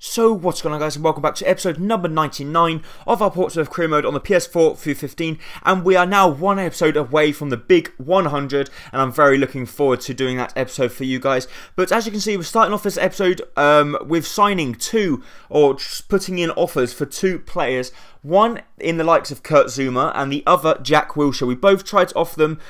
So what's going on, guys, and welcome back to episode number 99 of our Portsmouth career mode on the PS4 FIFA 15, and we are now one episode away from the big 100, and I'm very looking forward to doing that episode for you guys. But as you can see, we're starting off this episode with signing putting in offers for two players. One in the likes of Kurt Zouma and the other Jack Wilshere. We both tried to offer them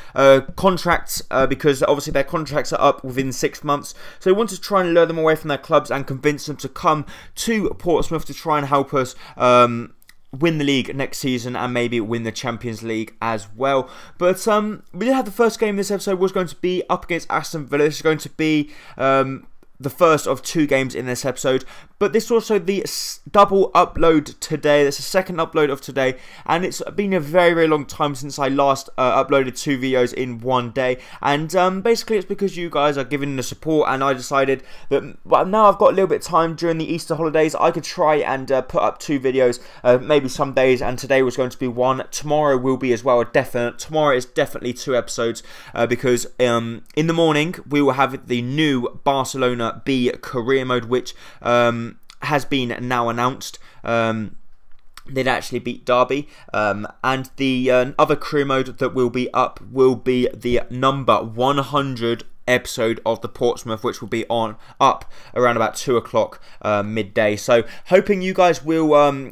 contracts because obviously their contracts are up within 6 months. So we wanted to try and lure them away from their clubs and convince them to come to Portsmouth to try and help us win the league next season and maybe win the Champions League as well. But we did have the first game of this episode was going to be up against Aston Villa. This is going to be the first of 2 games in this episode, but this is also the double upload today. That's the second upload of today, and it's been a very long time since I last uploaded 2 videos in one day, and basically it's because you guys are giving the support, and I decided that now I've got a little bit of time during the Easter holidays, I could try and put up 2 videos, maybe some days, and today was going to be one. Tomorrow will be as well a definite. Tomorrow is definitely 2 episodes because in the morning we will have the new Barcelona B career mode, which has been now announced. They'd actually beat Derby, and the other career mode that will be up will be the number 100 episode of the Portsmouth, which will be up around about 2 o'clock midday. So hoping you guys will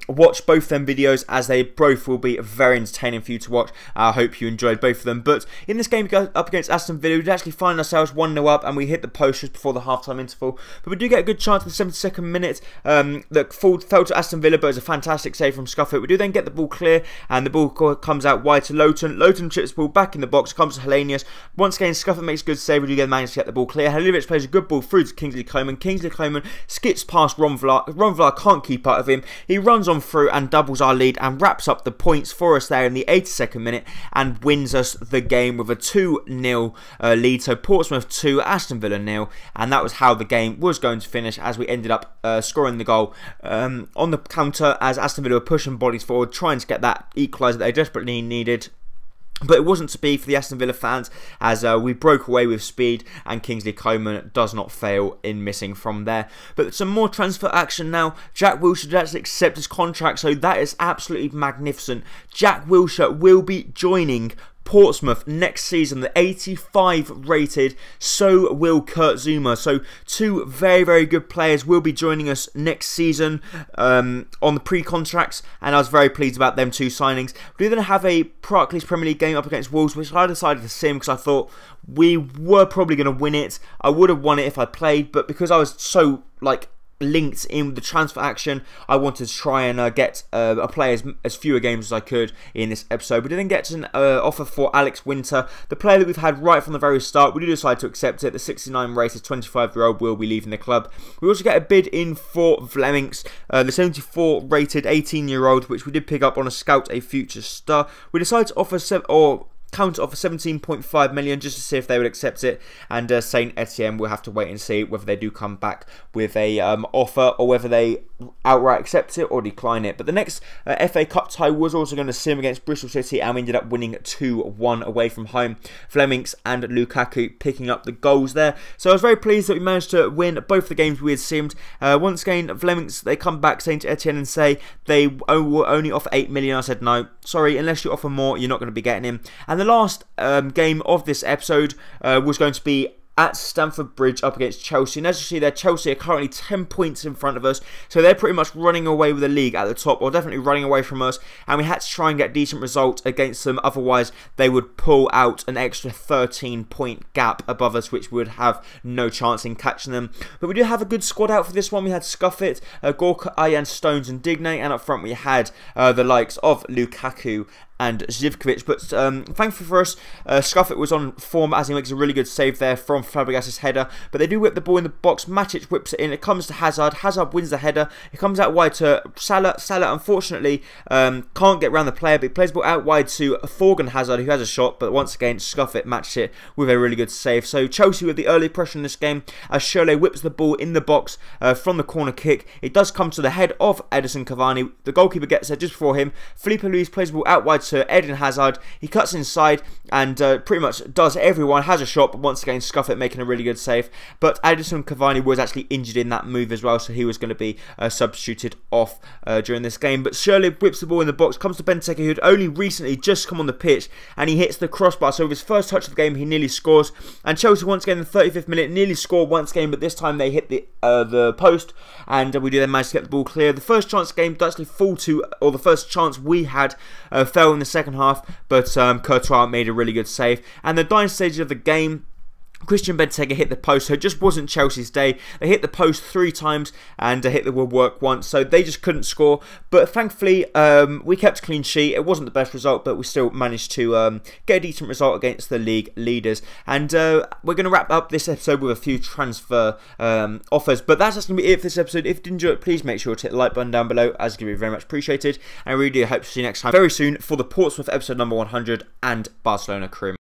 watch both them videos, as they both will be very entertaining for you to watch. I hope you enjoyed both of them. But in this game we go up against Aston Villa, we did actually find ourselves 1-0 up, and we hit the post just before the half-time interval. But we do get a good chance in the 72nd minute that fell to Aston Villa, but it was a fantastic save from Scuffet. We do then get the ball clear, and the ball comes out wide to Lowton. Lowton chips the ball back in the box, comes to Hellenius. Once again, Scuffet makes a good save. We do get managed to get the ball clear. Halilovic plays a good ball through to Kingsley Coman. Kingsley Coman skips past Ron Vlaar. Ron Vlaar can't keep up with him. He runs on through and doubles our lead and wraps up the points for us there in the 82nd minute and wins us the game with a 2-0 lead. So Portsmouth 2, Aston Villa 0, and that was how the game was going to finish, as we ended up scoring the goal on the counter as Aston Villa were pushing bodies forward, trying to get that equaliser that they desperately needed. But it wasn't to be for the Aston Villa fans, as we broke away with speed, and Kingsley Coman does not fail in missing from there. But some more transfer action now. Jack Wilshere did actually accept his contract, so that is absolutely magnificent. Jack Wilshere will be joining Portsmouth next season, the 85 rated. So will Kurt Zouma. So 2 very good players will be joining us next season on the pre-contracts, and I was very pleased about them 2 signings. We then have a Barclays Premier League game up against Wolves, which I decided to sim because I thought we were probably going to win it. I would have won it if I played, but because I was so linked in with the transfer action, I wanted to try and get a play as fewer games as I could in this episode. We didn't get an offer for Alex Winter, the player that we've had right from the very start. We did decide to accept it. The 69 rated 25-year-old will be leaving the club. We also get a bid in for Vlemings, the 74 rated 18-year-old, which we did pick up on a scout, a future star. We decided to offer counter offer 17.5 million just to see if they would accept it, and Saint Etienne will have to wait and see whether they do come back with a offer, or whether they outright accept it or decline it. But the next FA Cup tie was also going to sim against Bristol City, and we ended up winning 2-1 away from home. Flemings and Lukaku picking up the goals there. So I was very pleased that we managed to win both the games we had simmed. Once again, Flemings, they come back, Saint Etienne, and say they will only offer 8 million. I said no, sorry, unless you offer more, you're not going to be getting him. And the last game of this episode was going to be at Stamford Bridge up against Chelsea. And as you see there, Chelsea are currently 10 points in front of us. So they're pretty much running away with the league at the top, or definitely running away from us. And we had to try and get decent results against them. Otherwise, they would pull out an extra 13-point gap above us, which would have no chance in catching them. But we do have a good squad out for this one. We had Scuffet, Gorka, Ayan, Stones and Digne. And up front we had the likes of Lukaku and Zivkovic. But thankfully for us, Scuffet was on form, as he makes a really good save there from Fabregas's header. But they do whip the ball in the box. Matic whips it in. It comes to Hazard. Hazard wins the header. It comes out wide to Salah. Salah, unfortunately, can't get around the player, but he plays the ball out wide to Thorgan Hazard, who has a shot. But once again, Scuffet matched it with a really good save. So Chelsea with the early pressure in this game, as Shirley whips the ball in the box from the corner kick. It does come to the head of Edison Cavani. The goalkeeper gets there just before him. Felipe Luis plays the ball out wide to Eden Hazard. He cuts inside. and pretty much does everyone, has a shot, but once again Scuffet making a really good save. But Edison Cavani was actually injured in that move as well, so he was going to be substituted off during this game. But Shirley whips the ball in the box, comes to Benteke, who had only recently just come on the pitch, and he hits the crossbar. So with his first touch of the game, he nearly scores. And Chelsea once again in the 35th minute nearly score once again, but this time they hit the post, and we do then manage to get the ball clear. The first chance game does actually fall to, or the first chance we had fell in the second half, but Courtois made a really good save. And the dying stage of the game, Christian Benteke hit the post, so it just wasn't Chelsea's day. They hit the post 3 times and hit the woodwork once, so they just couldn't score. But thankfully, we kept a clean sheet. It wasn't the best result, but we still managed to get a decent result against the league leaders. And we're going to wrap up this episode with a few transfer offers. But that's going to be it for this episode. If you did enjoy it, please make sure to hit the like button down below, as it would be very much appreciated. And I really do hope to see you next time very soon for the Portsmouth episode number 100 and Barcelona crew.